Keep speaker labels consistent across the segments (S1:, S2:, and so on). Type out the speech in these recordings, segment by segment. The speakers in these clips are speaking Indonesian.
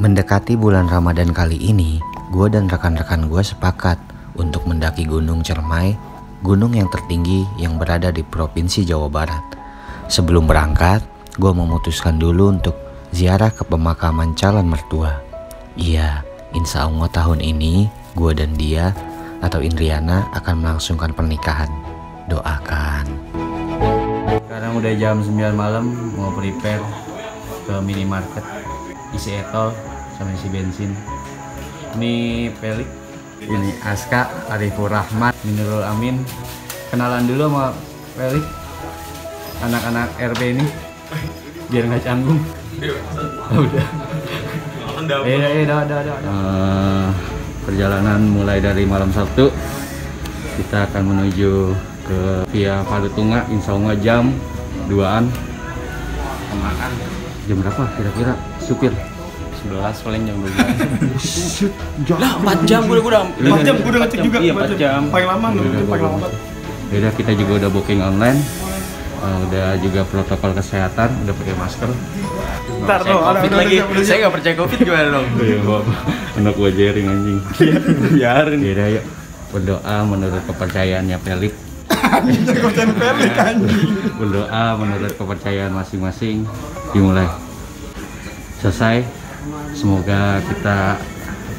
S1: Mendekati bulan Ramadan kali ini, gue dan rekan-rekan gue sepakat untuk mendaki Gunung Cermai, gunung yang tertinggi yang berada di Provinsi Jawa Barat. Sebelum berangkat, gue memutuskan dulu untuk ziarah ke pemakaman calon mertua. Iya, insya Allah tahun ini gue dan dia atau Indriana akan melangsungkan pernikahan. Doakan.
S2: Sekarang udah jam 9 malam, mau prepare ke minimarket, isi etol sama isi bensin. Ini Pelik, ini Aska, Arifur Rahmat, Minurul Amin. Kenalan dulu sama Pelik, anak-anak RP ini, biar nggak canggung. Udah. Perjalanan mulai dari malam Sabtu, kita akan menuju ke via Palutunga, insya Allah jam 2-an. Jam berapa kira-kira supir? 11 paling jam 12.
S3: Lah 4 jam gue udah ngecek juga.
S2: Iya 4 jam.
S3: Paling lama banget.
S2: Udah, kita juga udah booking online. Udah juga protokol kesehatan, udah pakai masker.
S3: Ntar dong,
S2: COVID lagi. Saya nggak percaya COVID gimana dong? Iya, anak gua jaring anjing. Biarin. Yaudah, yuk berdoa menurut kepercayaannya Pelik. Berdoa menurut kepercayaan masing-masing. Dimulai. Selesai. Semoga kita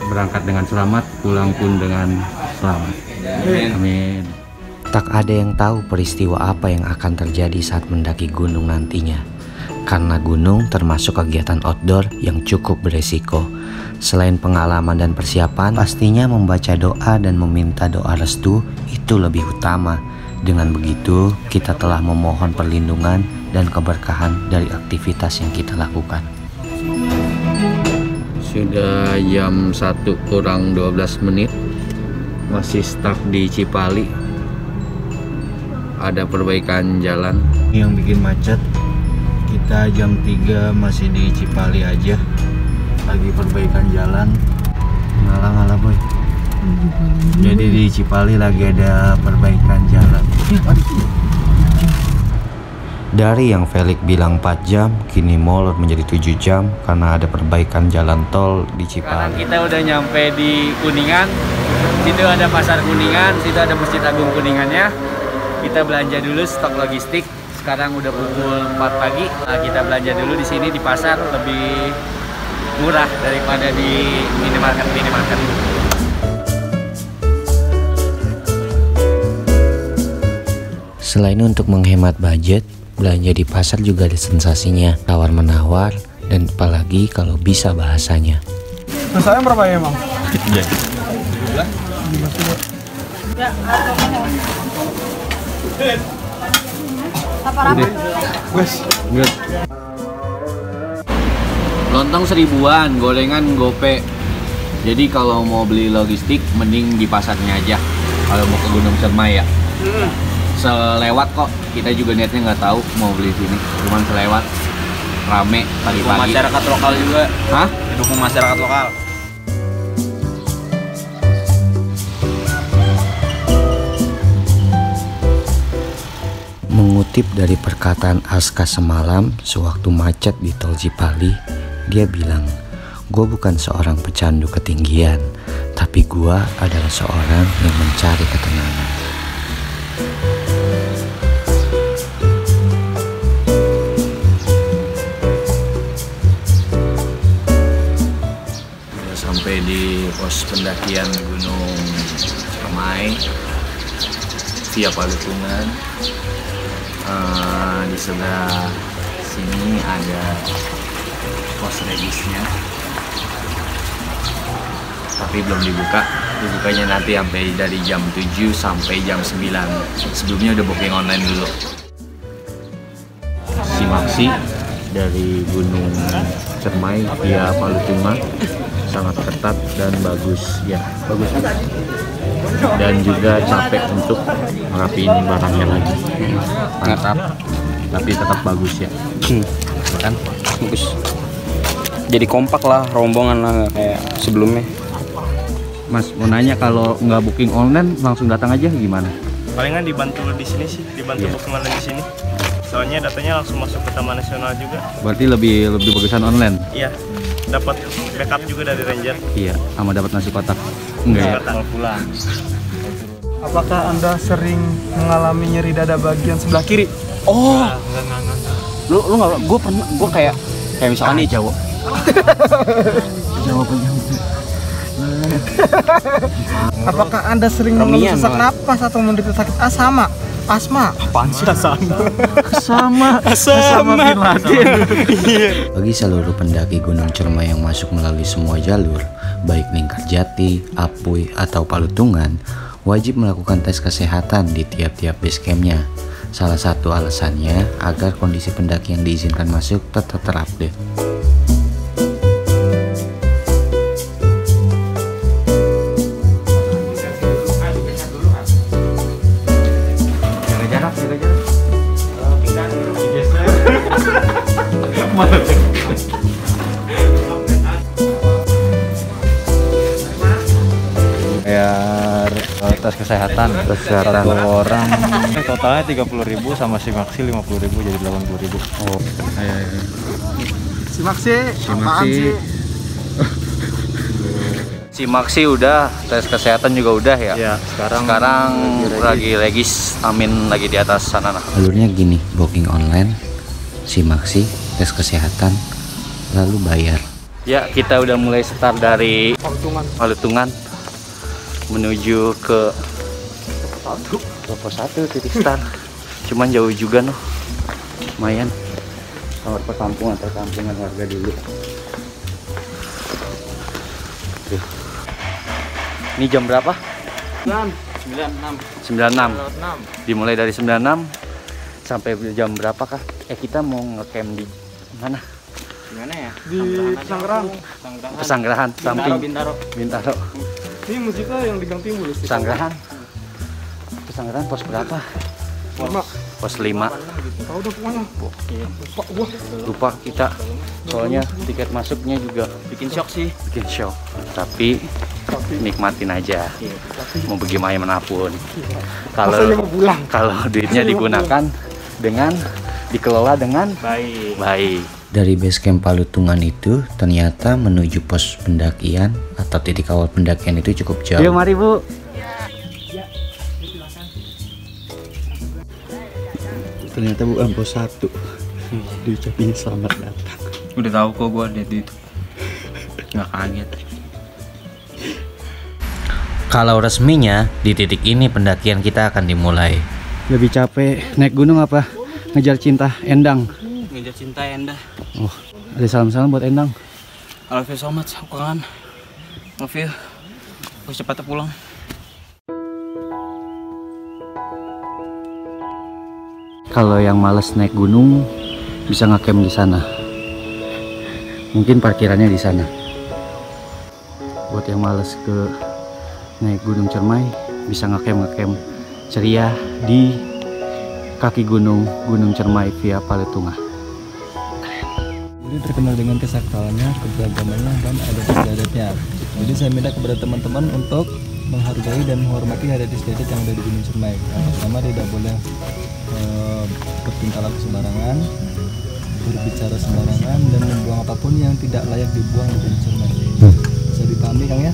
S2: berangkat dengan selamat, pulang pun dengan selamat. Amin.
S1: Tak ada yang tahu peristiwa apa yang akan terjadi saat mendaki gunung nantinya. Karena gunung termasuk kegiatan outdoor yang cukup beresiko. Selain pengalaman dan persiapan, pastinya membaca doa dan meminta doa restu itu lebih utama. Dengan begitu, kita telah memohon perlindungan dan keberkahan dari aktivitas yang kita lakukan.
S2: Sudah jam 1:12, masih stuck di Cipali. Ada perbaikan jalan yang bikin macet. Kita jam 3 masih di Cipali aja, lagi perbaikan jalan. Ngalah boy. Jadi di Cipali lagi ada perbaikan jalan.
S1: Dari yang Felix bilang 4 jam, kini molor menjadi 7 jam karena ada perbaikan jalan tol di Cipali.
S2: Sekarang kita udah nyampe di Kuningan. Situ ada pasar Kuningan, situ ada Masjid Agung Kuningannya. Kita belanja dulu stok logistik. Sekarang udah pukul 4 pagi. Nah, kita belanja dulu di sini di pasar, lebih murah daripada di minimarket.
S1: Selain untuk menghemat budget, belanja di pasar juga ada sensasinya, tawar-menawar, dan apalagi kalau bisa bahasanya.
S3: Terus saya berapa ya, Bang?
S2: Iya. Good. Lontong 1000-an, gorengan gope. Jadi kalau mau beli logistik, mending di pasarnya aja. Kalau mau ke Gunung Cermai ya. Selewat kok, kita juga niatnya nggak tahu mau beli sini, cuman selewat. Rame pagi-pagi.
S4: Masyarakat lokal juga.
S2: Hah?
S4: Dukung masyarakat lokal.
S1: Mengutip dari perkataan Aska semalam sewaktu macet di tol Cipali, dia bilang, "Gue bukan seorang pecandu ketinggian, tapi gue adalah seorang yang mencari ketenangan."
S2: Udah sampai di pos pendakian Gunung Cermai via Palutungan. Di sebelah sini ada pos regisnya, tapi belum dibuka. Dibukanya nanti sampai dari jam 7 sampai jam 9. Sebelumnya udah booking online dulu. Simaksi dari Gunung Cermai via Palutunga sangat ketat dan bagus ya, bagus. Dan juga capek untuk ngerapiin barangnya lagi. Mantap, tapi tetap bagus ya. Kan
S4: Bagus. Jadi kompak lah, rombongan lah kayak sebelumnya.
S2: Mas mau nanya, kalau nggak booking online langsung datang aja gimana?
S3: Palingan dibantu di sini sih, dibantu booking online di sini. Soalnya datanya langsung masuk ke Taman Nasional juga.
S2: Berarti lebih bagusan online?
S3: Iya, dapat backup juga dari ranger.
S2: Iya, sama dapat nasi kotak. Enggak ya?
S3: Kalau pulang.
S5: Apakah Anda sering mengalami nyeri dada bagian sebelah kiri?
S4: Oh, lu nggak? Gue pernah, gue kayak misalkan nih Jawa.
S5: Apakah Anda sering mengeluh sesak napas atau menderita sakit asma?
S4: Apaan sih?
S5: Sama Bin Laden.
S1: Bagi seluruh pendaki Gunung Cermai yang masuk melalui semua jalur, baik Lingkarjati, Apuy, atau Palutungan, wajib melakukan tes kesehatan di tiap-tiap base campnya. Salah satu alasannya agar kondisi pendaki yang diizinkan masuk tetap terupdate.
S6: Bayar tes kesehatan satu orang totalnya 30.000 sama si Maxi 50.000 jadi 80.000.
S2: Oh, iya.
S5: Si Maxi, apaan sih?
S1: Si Maxi udah, tes kesehatan juga udah ya?
S6: Ya, sekarang
S1: lagi regis, Amin lagi di atas sana. Alurnya gini, booking online, si Maxi, tes kesehatan, lalu bayar. Ya, kita udah mulai start dari Palutungan menuju ke Toko 1 titik start. Cuman jauh juga noh, lumayan. Kamar perkampungan warga dulu. Tuh. Ini jam berapa? 96. Dimulai dari 96 sampai jam berapa kah? Kita mau ngecamp di mana?
S4: Gimana ya?
S5: Di Pesanggerahan.
S1: Pesanggerahan, samping Bintaro.
S5: Ini musiknya yang di Gang Timbul sih.
S1: Pesanggerahan pos berapa? Pos 5.
S5: Tahu udah pokoknya.
S1: Lupa kita. Soalnya tiket masuknya juga
S4: Bikin shock sih.
S1: bikin show. Tapi nikmatin aja. Mau bagaimanapun. Kalau duitnya digunakan dengan dikelola dengan baik. Dari base camp Palutungan itu ternyata menuju pos pendakian atau titik awal pendakian itu cukup jauh. Yuk mari Bu.
S6: ternyata bukan pos 1. Diucapin selamat datang.
S2: Udah tahu kok gua lihat itu. Nggak kaget.
S1: Kalau resminya di titik ini pendakian kita akan dimulai.
S6: Lebih capek naik gunung apa ngejar cinta Endang?
S4: Ngejar cinta Endah.
S6: Oh, ada salam-salam buat Endang.
S4: I love you so much, aku kangen. Love you. Aku cepat pulang.
S1: Kalau yang males naik gunung bisa ngecamp di sana. Mungkin parkirannya di sana. Buat yang males ke naik Gunung Cermai bisa ngecamp ceria di kaki gunung Cermai via Palutungan.
S6: Budi terkenal dengan kesakralannya, keberagamannya, dan adat istiadatnya. Jadi saya minta kepada teman-teman untuk menghargai dan menghormati adat istiadat yang ada di Gunung Cermai. Yang pertama, tidak boleh bertingkah laku sembarangan, berbicara sembarangan, dan membuang apapun yang tidak layak dibuang di Gunung Cermai. Bisa dipahami Kang ya?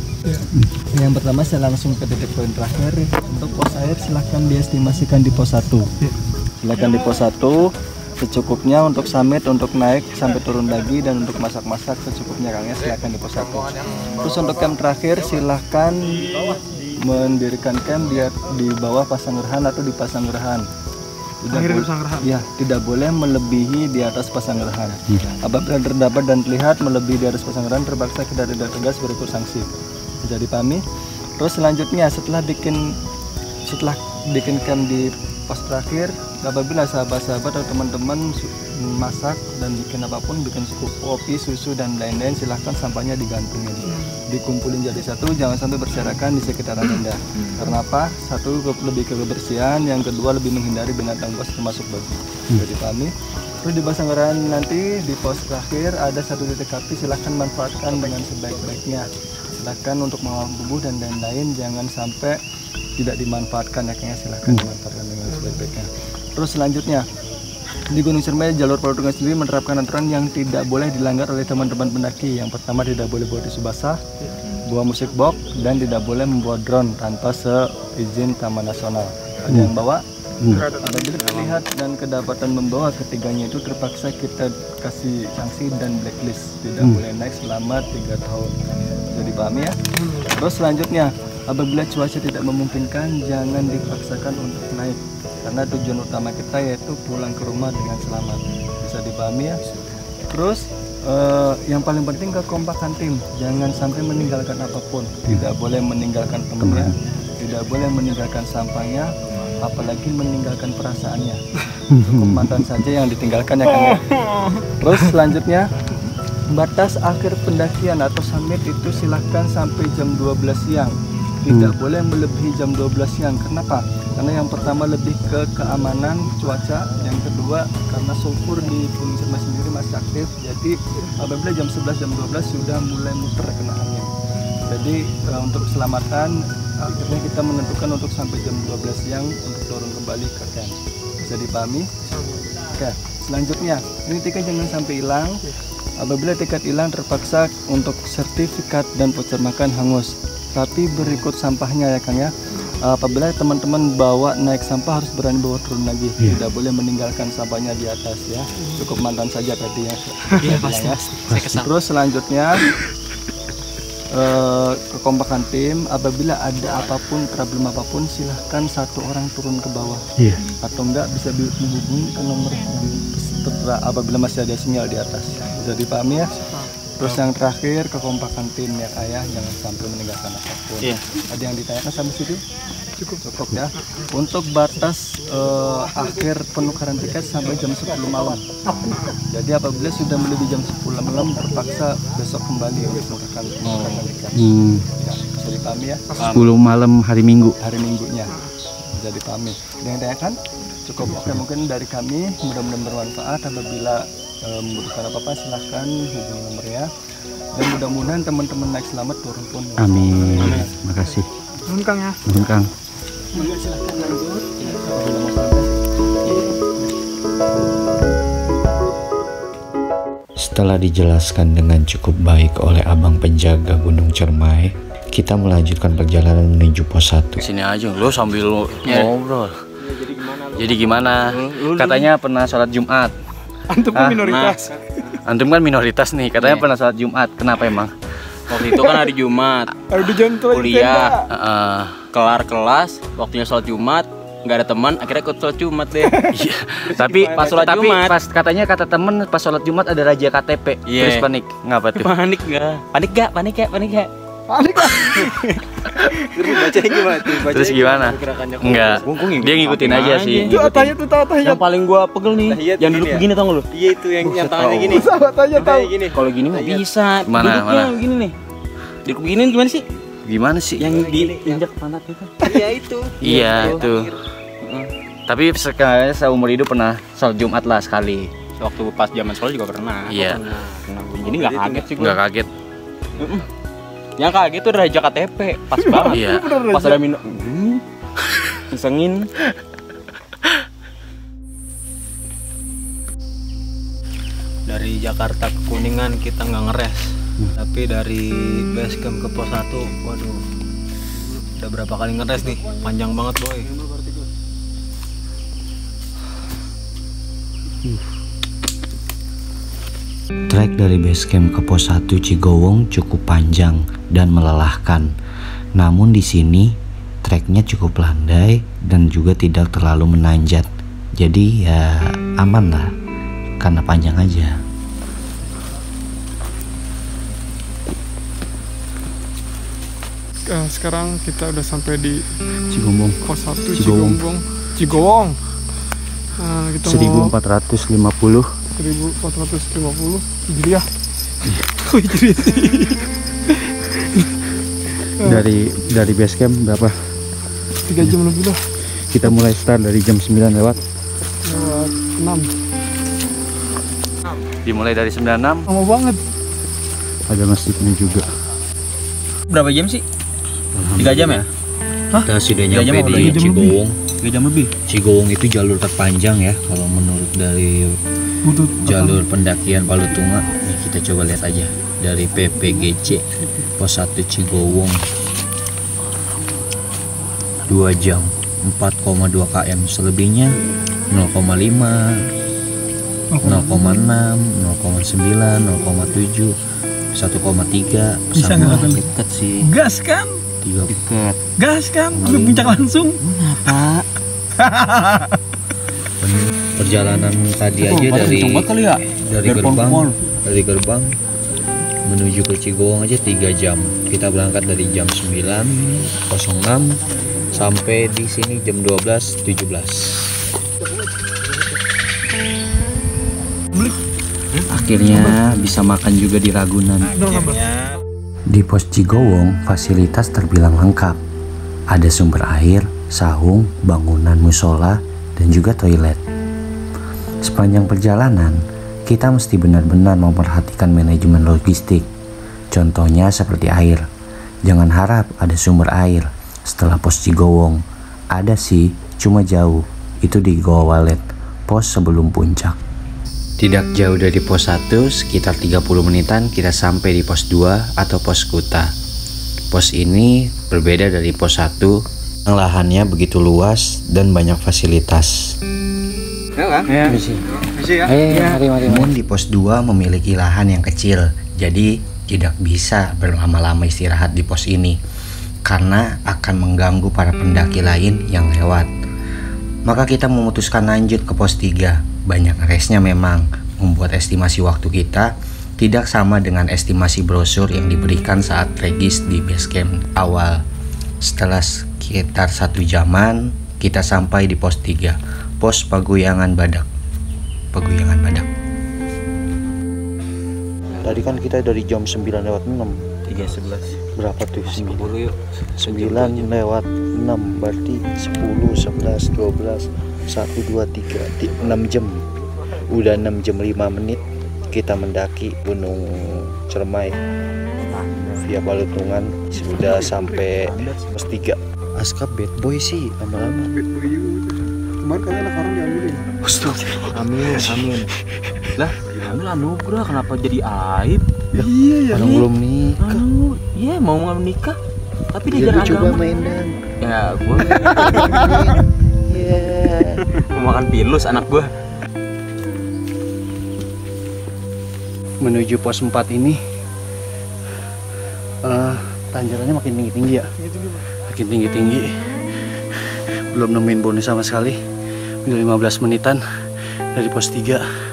S6: Yang pertama saya langsung ke titik poin terakhir. Untuk pos air silahkan diestimasikan di pos 1. Silahkan di pos 1 secukupnya, untuk summit, untuk naik sampai turun lagi, dan untuk masak-masak secukupnya Kang ya, silahkan di pos 1. Terus untuk camp terakhir silahkan mendirikan camp di bawah Pasanggerahan atau di Pasanggerahan. Tidak boleh melebihi di atas Pasanggerahan. Apabila terdapat dan terlihat melebihi di atas Pasanggerahan, terpaksa kita tindak tegas berikut sanksi. Jadi pahami. Terus selanjutnya setelah bikin camp di pos terakhir, apabila sahabat-sahabat atau teman-teman masak dan bikin apapun, bikin kopi, susu dan lain-lain, silahkan sampahnya digantungin, dikumpulin jadi satu, jangan sampai berserakan di sekitaran Anda. Karena apa? Satu, lebih ke kebersihan, yang kedua lebih menghindari binatang buas termasuk babi. Jadi pahami. Terus di Pasanggerahan nanti di pos terakhir ada satu titik api, silahkan manfaatkan dengan sebaik-baiknya. Silahkan untuk mengawal bubuh dan lain-lain, jangan sampai tidak dimanfaatkan ya, kayaknya silahkan dimanfaatkan dengan sebaik-baiknya. Terus selanjutnya Di Gunung Ciremai, jalur Paludungan sendiri menerapkan aturan yang tidak boleh dilanggar oleh teman-teman pendaki. Yang pertama, tidak boleh bawa tisu basah, bawa musik box, dan tidak boleh membawa drone tanpa seizin Taman Nasional. Ada yang bawa? Apabila terlihat dan kedapatan membawa ketiganya itu, terpaksa kita kasih sanksi dan blacklist. Tidak boleh naik selama 3 tahun. Jadi pahami ya? Terus selanjutnya, apabila cuaca tidak memungkinkan, jangan dipaksakan untuk naik. Karena tujuan utama kita yaitu pulang ke rumah dengan selamat. Bisa dipahami ya? Terus yang paling penting kekompakan tim. Jangan sampai meninggalkan apapun. Tidak boleh meninggalkan temannya, tidak boleh meninggalkan sampahnya, apalagi meninggalkan perasaannya. Cukup mantan saja yang ditinggalkan ya Kang ya. Terus selanjutnya, batas akhir pendakian atau summit itu silahkan sampai jam 12 siang. Tidak boleh melebihi jam 12 siang. Kenapa? Karena yang pertama lebih ke keamanan cuaca, yang kedua karena sulfur di Gunung Ciremai sendiri masih aktif. Jadi apabila jam 11 jam 12 sudah mulai muter kena angin. Jadi untuk keselamatan akhirnya kita menentukan untuk sampai jam 12 siang untuk turun kembali ke camp. Bisa dipahami? Oke, selanjutnya ini tiket jangan sampai hilang. Apabila tiket hilang, terpaksa untuk sertifikat dan voucher makan hangus. Tapi berikut sampahnya ya Kang ya. Apabila teman-teman bawa naik sampah, harus berani bawa turun lagi. Tidak boleh meninggalkan sampahnya di atas ya. Cukup mantan saja tadi ya. Iya pasti. Terus selanjutnya kekompakan tim. Apabila ada apapun, problem apapun, silahkan satu orang turun ke bawah. Atau enggak bisa menghubungi ke nomor yang tertera apabila masih ada sinyal di atas. Bisa dipahami ya? Terus yang terakhir, kekompakan tim ya Ayah, jangan sampai meninggalkan apapun. Ada yang ditanyakan sampai situ? Cukup ya. Untuk batas akhir penukaran tiket sampai jam 10 malam. Jadi apabila sudah melebihi jam 10 malam, terpaksa besok kembali untuk penukaran tiket. Ya, bisa dipahami ya?
S2: 10 malam hari Minggu.
S6: Hari Minggunya. Bisa dipahami. Ada yang ditanyakan? Cukup. Oke, mungkin dari kami mudah-mudahan bermanfaat. Apabila membutuhkan apa-apa silahkan hubungi nomornya, dan mudah-mudahan teman-teman naik selamat turun pun.
S2: Amin. Makasih.
S5: Nuhun Kang ya.
S2: Nuhun Kang.
S6: Silahkan lanjut.
S1: Setelah dijelaskan dengan cukup baik oleh abang penjaga Gunung Ciremai, kita melanjutkan perjalanan menuju pos 1.
S4: Sini aja lo sambil lo ngobrol. Jadi gimana? Katanya pernah sholat Jumat.
S5: Antum kan minoritas.
S4: Antum kan minoritas nih, katanya pernah sholat Jumat. Kenapa emang?
S7: Waktu itu kan hari Jumat, kuliah, kelar kelas, waktunya sholat Jumat, nggak ada teman, akhirnya ikut sholat Jumat deh.
S4: Iya. Tapi
S7: pas sholat Jumat,
S4: pas katanya kata temen pas sholat Jumat ada raja KTP, terus panik. Ngapa tuh?
S7: Panik nggak? Panik gak? Panik gak? Panik gak?
S5: Panik lah.
S7: Terus bacanya gimana tuh?
S4: Terus gimana? Enggak. Dia ngikutin aja sih.
S5: Itu atanya tuh tahiyat.
S7: Yang paling gua pegel nih, yang duduk begini tau nggak lu? Iya itu yang tangannya gini.
S5: Tanya tahu.
S7: Kalau gini nggak bisa.
S4: Mana?
S7: Begini nih. Duduk begini gimana sih?
S4: Gimana sih?
S7: Yang diinjak pantat itu. Iya itu.
S4: Iya itu. Tapi sekali seumur hidup pernah sholat Jumat lah sekali.
S7: Waktu pas zaman sekolah juga pernah.
S4: Iya.
S7: Jadi nggak kaget sih gua.
S4: Nggak kaget.
S7: Yang kaget tuh Raja KTP, pas banget.
S4: Iya.
S7: Pas ada minum, isengin. Dari Jakarta ke Kuningan kita nggak ngeres, tapi dari base camp ke pos 1, waduh, udah berapa kali ngeres nih, panjang banget boy.
S1: Trek dari base camp ke pos 1 Cigowong cukup panjang dan melelahkan. Namun di sini treknya cukup landai dan juga tidak terlalu menanjak. Jadi ya aman lah karena panjang aja.
S5: Sekarang kita udah sampai di
S2: Cigombong.
S5: pos 1 Cigowong. Kita
S2: 1450.
S5: 1450 Hijriah.
S2: Dari base camp berapa?
S5: 3 jam lebih lah.
S2: Kita mulai start dari jam 9 lewat
S5: 6.
S4: Dimulai dari 96.
S5: Lama banget.
S2: ada masjidnya juga.
S7: Berapa jam sih? 3 jam ya?
S1: Kita sudah nyampe di
S5: jam
S1: Cigowong.
S7: 3 jam lebih.
S1: Cigowong itu jalur terpanjang ya kalau menurut dari jalur pendakian Palutunga. Nih, kita coba lihat aja dari PPGC pos 1 Cigowong 2 jam 4,2 km, selebihnya 0,5, 0,6, 0,9, 0,7, 1,3
S5: Bisa nggak tuh?
S1: dekat sih.
S5: Gas kan?
S1: 3 dekat.
S5: Gas kan? Sampai puncak langsung.
S1: Perjalanan tadi aja dari gerbang menuju ke Cigowong aja 3 jam. Kita berangkat dari jam 9.06 sampai di sini jam 12.17. Akhirnya bisa makan juga di Ragunan. Di pos Cigowong fasilitas terbilang lengkap. Ada sumber air, saung, bangunan musola, dan juga toilet. Sepanjang perjalanan, kita mesti benar-benar memperhatikan manajemen logistik. Contohnya seperti air. Jangan harap ada sumber air setelah pos Cigowong. Ada sih, cuma jauh. Itu di Goa Walet, pos sebelum puncak. Tidak jauh dari pos 1, sekitar 30 menitan kita sampai di pos 2 atau pos Kuta. Pos ini berbeda dari pos 1, yang lahannya begitu luas dan banyak fasilitas. Namun di pos 2 memiliki lahan yang kecil, jadi tidak bisa berlama-lama istirahat di pos ini karena akan mengganggu para pendaki lain yang lewat. Maka kita memutuskan lanjut ke pos 3. Banyak resnya memang, membuat estimasi waktu kita tidak sama dengan estimasi brosur yang diberikan saat regis di base camp awal. Setelah sekitar 1 jaman, kita sampai di pos 3, pos Paguyangan Badak. Tadi kan kita dari jam 9 lewat 6.
S7: 3.11.
S1: Berapa tuh?
S7: 10 yuk.
S1: 9 lewat 6 berarti 10, 11, 12, 1, 2, 3, 6 jam. Udah 6 jam 5 menit kita mendaki Gunung Cermai via Palutungan. Sudah sampai pos 3. Askap bad boy sih lama-lama.
S5: Kemarin kayaknya anak orang diambilin.
S7: Amin. Lah, kamu anugerah kenapa jadi aib?
S5: Iya ya.
S1: Orang belum nikah.
S7: Iya mau nikah, tapi dia
S1: Ya,
S7: jarang
S1: coba
S7: agama.
S1: main dan.
S7: Ya, gua mau makan pilus anak gua.
S1: Menuju pos 4 ini tanjakannya makin tinggi-tinggi ya. Makin tinggi-tinggi. Belum nemuin bonus sama sekali. Udah 15 menitan dari pos 3.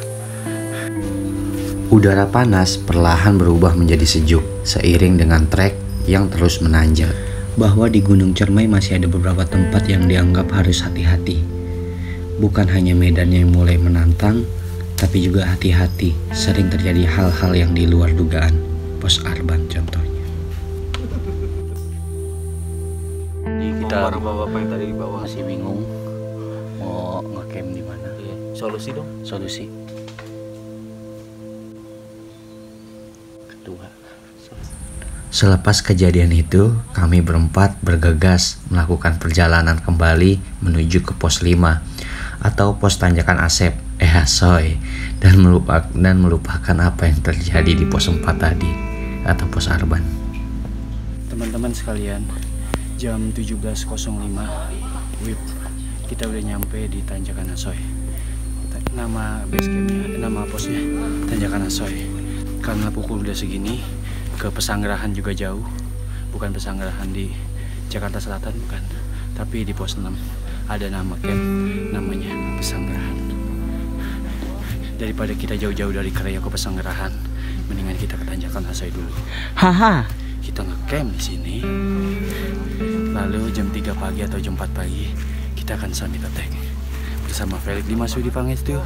S1: Udara panas perlahan berubah menjadi sejuk seiring dengan trek yang terus menanjak. Bahwa di Gunung Cermai masih ada beberapa tempat yang dianggap harus hati-hati. Bukan hanya medannya yang mulai menantang, tapi juga hati-hati sering terjadi hal-hal yang di luar dugaan. Pos Arban contohnya. Kita
S7: bapak-bapak yang tadi di bawah.
S1: masih bingung mau ngecamp di mana.
S7: Solusi dong.
S1: Solusi kedua. Selepas kejadian itu, kami berempat bergegas melakukan perjalanan kembali menuju ke pos 5 atau pos Tanjakan Asep, Asoy, dan melupakan apa yang terjadi di pos 4 tadi atau pos Arban. Teman-teman sekalian, jam 17.05 WIB kita udah nyampe di Tanjakan Asoy. Nama base campnya, nama posnya Tanjakan Asoy. Karena pukul udah segini, ke Pesanggerahan juga jauh. Bukan Pesanggerahan di Jakarta Selatan, bukan, tapi di pos 6 ada nama camp, namanya Pesanggerahan. Daripada kita jauh-jauh dari Karaya ke Pesanggerahan, mendingan kita ke Tanjakan Asoy dulu.
S7: Haha.
S1: Kita ngecamp di sini. Lalu jam 3 pagi atau jam 4 pagi kita akan summit attack bersama Felix Dimasuki Pangestu,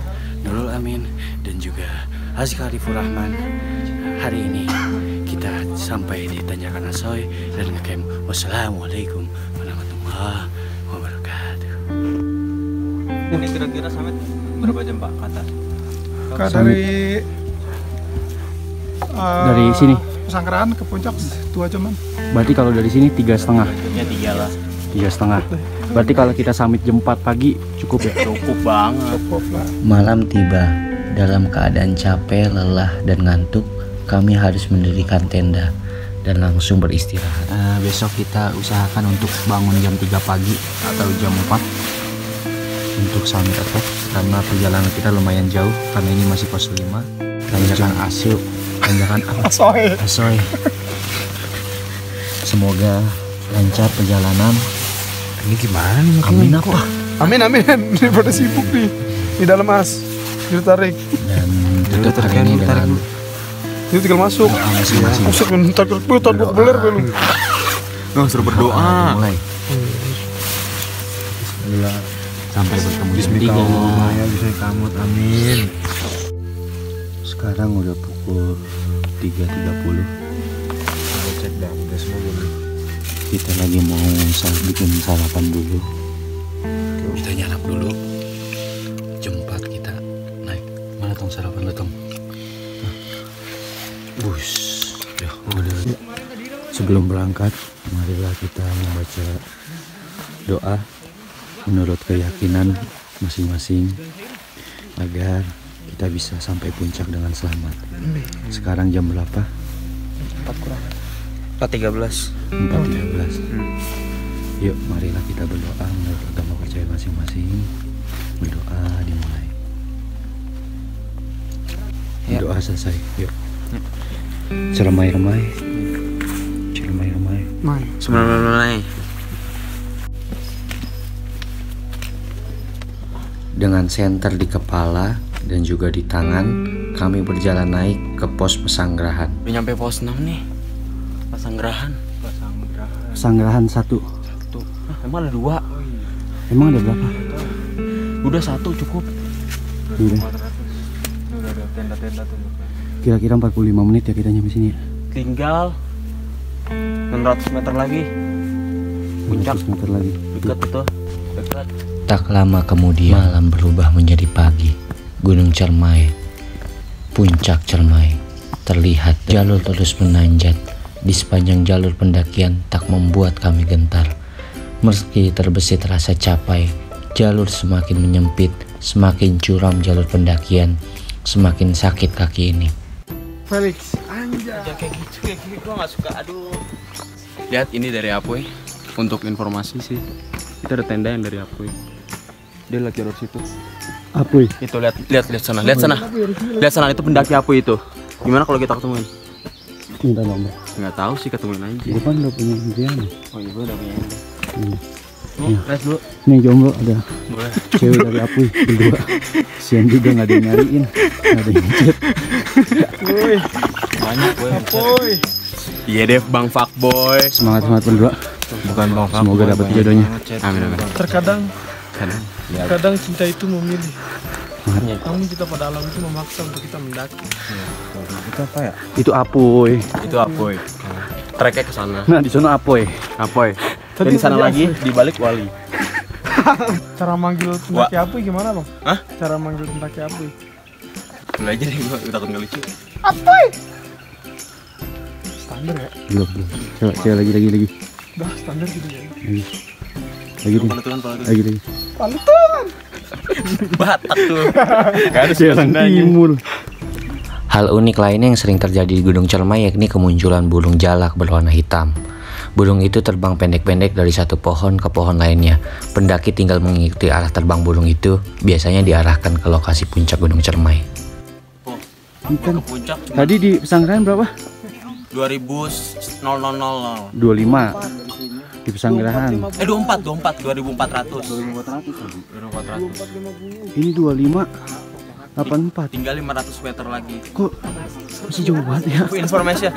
S1: Nurul Amin, dan juga Azka Arifur Rahman. Hari ini kita sampai di Tanjakan Asoy dan ngecamp. Wassalamualaikum warahmatullahi wabarakatuh.
S7: Ini kira-kira sampai berapa jam Pak kata?
S2: Dari sini.
S5: Pesanggerahan ke puncak 2 jaman.
S2: Berarti kalau dari sini 3,5.
S7: Ya 3 lah.
S2: 3,5. Berarti kalau kita summit jam 4 pagi cukup ya?
S4: Cukup banget.
S1: Malam tiba. Dalam keadaan capek, lelah, dan ngantuk, kami harus mendirikan tenda dan langsung beristirahat. Besok kita usahakan untuk bangun jam 3 pagi atau jam 4 untuk summit attack, karena perjalanan kita lumayan jauh karena ini masih pos 5. Tanjakan Asu, tanjakan Asoy. Semoga lancar perjalanan.
S5: Ini gimana nih?
S1: Amin apa?
S5: Amin. Ini pada sibuk nih di dalam Mas. Ditarik.
S1: Dan tutup hari ini dengan
S5: Ini tinggal masuk.
S1: masing-masing.
S5: Masuk takut beler belum.
S4: Suruh berdoa.
S1: Mulai. Sampai bertemu jam 3.
S5: Ya bisa kamut, amin.
S1: Sekarang udah pukul 3.30.
S5: Cek dah, udah semua belum.
S1: Kita lagi mau bikin sarapan dulu. Kita nyarap dulu. Jam 4 kita naik. Mana tong sarapan lu tong? Bus. Ya, udah. Sebelum berangkat, marilah kita membaca doa menurut keyakinan masing-masing agar kita bisa sampai puncak dengan selamat. Sekarang jam berapa?
S3: 4.13.
S1: 4.13. Yuk, marilah kita berdoa menurut agama percaya masing-masing. Berdoa dimulai. Doa selesai. Yuk. Ceremai-remai.
S3: Sebenarnya
S1: Dengan senter di kepala dan juga di tangan, kami berjalan naik ke pos pesanggerahan.
S4: Udah nyampe pos 6 nih. Pesanggerahan.
S2: Pesanggerahan 1.
S4: Emang ada 2?
S2: Emang ada berapa?
S4: Udah 1 cukup.
S2: Udah. Kira-kira 45 menit ya kita nyampe sini ya.
S4: Tinggal 600 meter lagi. Puncak
S2: 100 meter lagi.
S4: dekat itu. Dekat.
S1: Tak lama kemudian, malam berubah menjadi pagi. Gunung Cermai, puncak Cermai, terlihat jalur terus menanjak. Di sepanjang jalur pendakian tak membuat kami gentar. Meski terbesit rasa capai, jalur semakin menyempit, semakin curam jalur pendakian, semakin sakit kaki ini.
S5: Felix, anjay.
S4: Kayak gitu gua nggak suka. Aduh. Lihat ini dari Apoy. Untuk informasi sih, kita ada tenda yang dari Apoy. Dia lagi jalur situ.
S2: Apoy.
S4: Itu lihat sana. Lihat sana itu pendaki Apoy itu. Gimana kalau kita ketemuin?
S2: Minta nomor.
S4: Nggak tahu sih, ketemuin aja.
S2: Depan udah punya Indiana.
S4: Oh iya, udah punya.
S2: Res dulu. Nih jomblo ada.
S4: Boleh.
S2: Cewek dari Apoy berdua. Sian juga nggak ada yang nyariin, nggak ada yang chat.
S4: Banyak gue.
S5: Apoy.
S4: Iya deh, Bang Fuckboy.
S2: Semangat berdua.
S4: Bukan Bang Fuckboy.
S2: Semoga dapat jodohnya.
S4: Amin.
S5: Terkadang cinta itu memilih. Namun kita pada alam itu memaksa untuk kita mendaki.
S2: Itu apa ya? Itu Apoy.
S4: Itu Apoy. Treknya ke sana.
S2: Nah, di sana Apoy.
S4: Dan di sana lagi di balik Wali.
S5: Cara manggil pendaki Apoy gimana, Bang?
S4: Hah?
S5: Cara manggil pendaki Apoy.
S4: Udah aja deh, gue takut nggak lucu.
S5: Standar ya?
S2: Belum. Coba lagi.
S5: Udah standar gitu ya.
S2: Lagi.
S5: Pantulan.
S4: Batak tuh.
S2: Jalan timur.
S1: Hal unik lainnya yang sering terjadi di Gunung Cermai yakni kemunculan burung jalak berwarna hitam. Burung itu terbang pendek-pendek dari satu pohon ke pohon lainnya. Pendaki tinggal mengikuti arah terbang burung itu, biasanya diarahkan ke lokasi puncak Gunung Cermai.
S4: Ke puncak
S2: Tadi di Pesanggerahan berapa?
S4: 20.000.
S2: 25 di Pesanggerahan.
S4: 2400.
S2: Ini 25 84.
S4: Tinggal 500 meter lagi.
S2: Kok masih jauh banget ya?
S4: Information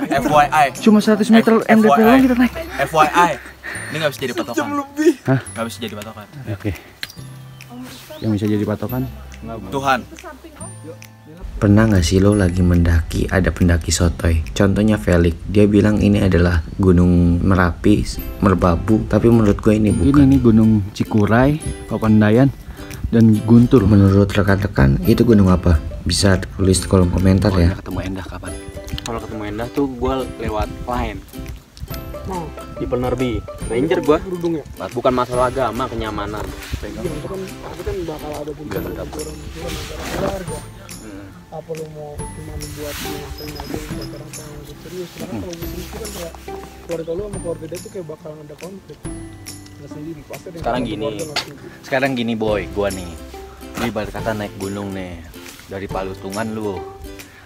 S4: FYI.
S2: Cuma 100 meter MDP doang kita naik.
S4: FYI. Ini nggak bisa jadi patokan.
S2: Hah?
S4: Nggak bisa jadi patokan.
S2: Oke. Yang bisa jadi patokan?
S4: Tuhan.
S1: Pernah gak sih lo lagi mendaki, ada pendaki sotoy? Contohnya Felix, dia bilang ini adalah Gunung Merapi, Merbabu, tapi menurut gue ini bukan.
S2: Ini Gunung Cikuray, Papandayan, dan Guntur.
S1: Menurut rekan-rekan, itu gunung apa? Bisa tulis di kolom komentar ya.
S4: Ketemu Endah kapan? Kalau ketemu Endah tuh gue lewat line. Di Penerbi. Ranger gua.
S5: Kerudungnya.
S4: Bukan masalah agama, kenyamanan.
S5: Iya, itu kan bakal ada benturan harga. Apa lu mau cuma buat ngapain aja sekarang pengen serius. Karena kalau bisnis itu kan kayak keluarga lu sama keluarga dia tuh kayak bakal ada konflik. Nggak sendiri pasti ada
S1: Sekarang gini boy, gua nih. Ini ibarat kata naik gunung nih. Dari Palutungan lu.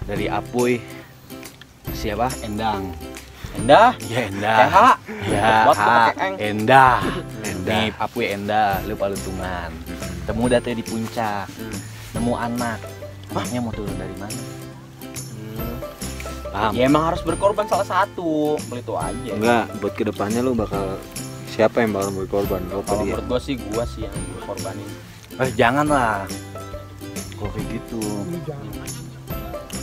S1: Dari Apuy. Siapa? Endang. Endah? Ya Endah. Ya, Endah. Nih Apuy Endah, lu Palutungan. Temu date di puncak. Nemu anak. Maknya mau turun dari mana? Paham?
S4: Ya emang harus berkorban salah satu. Itu aja.
S7: Enggak, buat kedepannya lu bakal siapa yang bakal berkorban?
S4: Kalau menurut gua sih yang berkorbanin.
S1: Janganlah. Kok kayak gitu?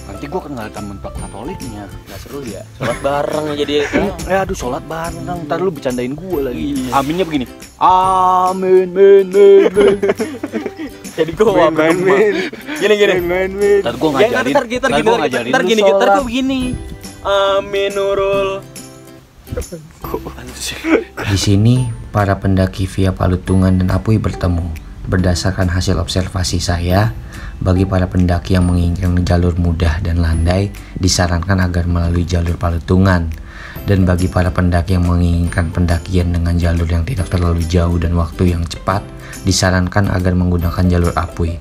S1: Nanti gua kenal temen Katoliknya.
S4: Nggak seru ya. Sholat bareng jadi.
S1: Aduh sholat bareng. Ntar lu bercandain gua lagi. Aminnya begini. Amin, min.
S4: Jadi gua main. Gini.
S1: Ntar gua ngajarin.
S4: Ntar gini. Ntar gua begini. Amin nurul.
S1: Di sini para pendaki via Palutungan dan Apuy bertemu. Berdasarkan hasil observasi saya, bagi para pendaki yang menginginkan jalur mudah dan landai, disarankan agar melalui jalur Palutungan. Dan bagi para pendaki yang menginginkan pendakian dengan jalur yang tidak terlalu jauh dan waktu yang cepat, disarankan agar menggunakan jalur Apuy.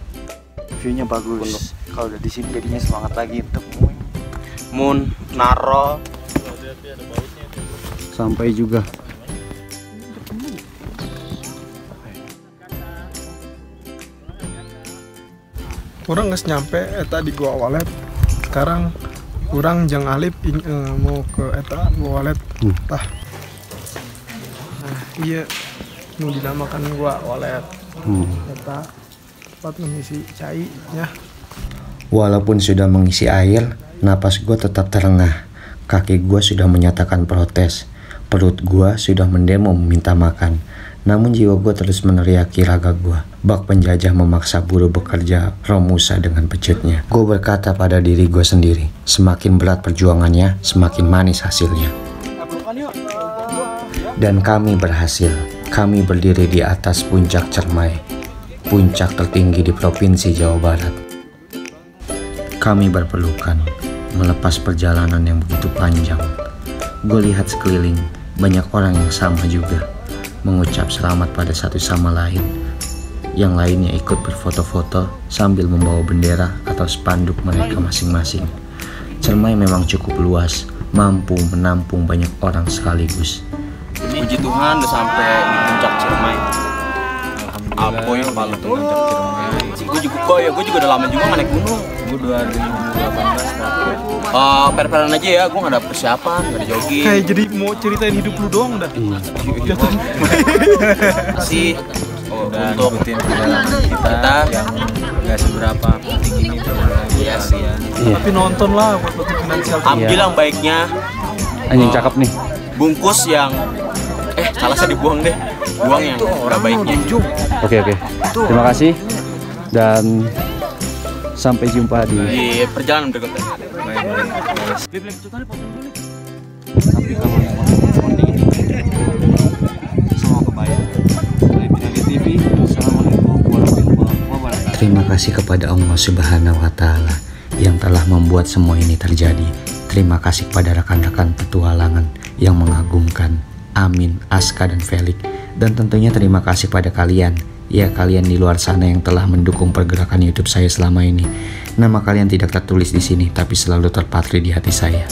S1: View-nya bagus. Kalau udah di sini jadinya semangat lagi untuk
S4: Mun Naro.
S2: Sampai juga.
S5: Orang nggak nyampe eta di gua walet. Sekarang kurang jang alip mau ke eta gua walet. Tah. Nah, iya mau dinamakan gua walet. Eta tempat mengisi cai ya.
S1: Walaupun sudah mengisi air, napas gue tetap terengah. Kaki gue sudah menyatakan protes. Perut gue sudah mendemo meminta makan. Namun jiwa gue terus meneriaki raga gue. Bak penjajah memaksa buruh bekerja Romusa dengan pecutnya. Gue berkata pada diri gue sendiri, semakin berat perjuangannya, semakin manis hasilnya. Dan kami berhasil. Kami berdiri di atas puncak Cermai, puncak tertinggi di Provinsi Jawa Barat. Kami berpelukan, melepas perjalanan yang begitu panjang. Gue lihat sekeliling, banyak orang yang sama juga, mengucap selamat pada satu sama lain. Yang lainnya ikut berfoto-foto sambil membawa bendera atau spanduk mereka masing-masing. Cermai memang cukup luas, mampu menampung banyak orang sekaligus.
S4: Puji Tuhan udah sampai di puncak Cermai. Apuy yang paling puncak Cermai. Gue juga udah lama juga nggak naik gunung. Gue 2018. Per-peran aja ya, gue nggak ada persiapan, nggak ada jogging.
S5: Kayak jadi mau ceritain hidup lu doang dah.
S4: Masih untuk perjalanan kita yang nggak seberapa penting ini
S2: Iya.
S5: Tapi nonton lah buat finansial.
S4: Ambil yang baiknya.
S2: Anjing cakep nih.
S4: Bungkus yang salah saya dibuang deh. Buang yang nggak baiknya.
S2: Oke. Terima kasih dan sampai jumpa
S4: di perjalanan berikutnya.
S2: Tapi kalau seperti ini semua kebayang. Dari TV, Assalamualaikum warahmatullahi wabarakatuh.
S1: Terima kasih kepada Allah Subhanahu wa Ta'ala yang telah membuat semua ini terjadi. Terima kasih kepada rekan-rekan petualangan yang mengagumkan, Amin, Aska, dan Felix. Dan tentunya terima kasih pada kalian, ya kalian di luar sana yang telah mendukung pergerakan YouTube saya selama ini. Nama kalian tidak tertulis di sini, tapi selalu terpatri di hati saya.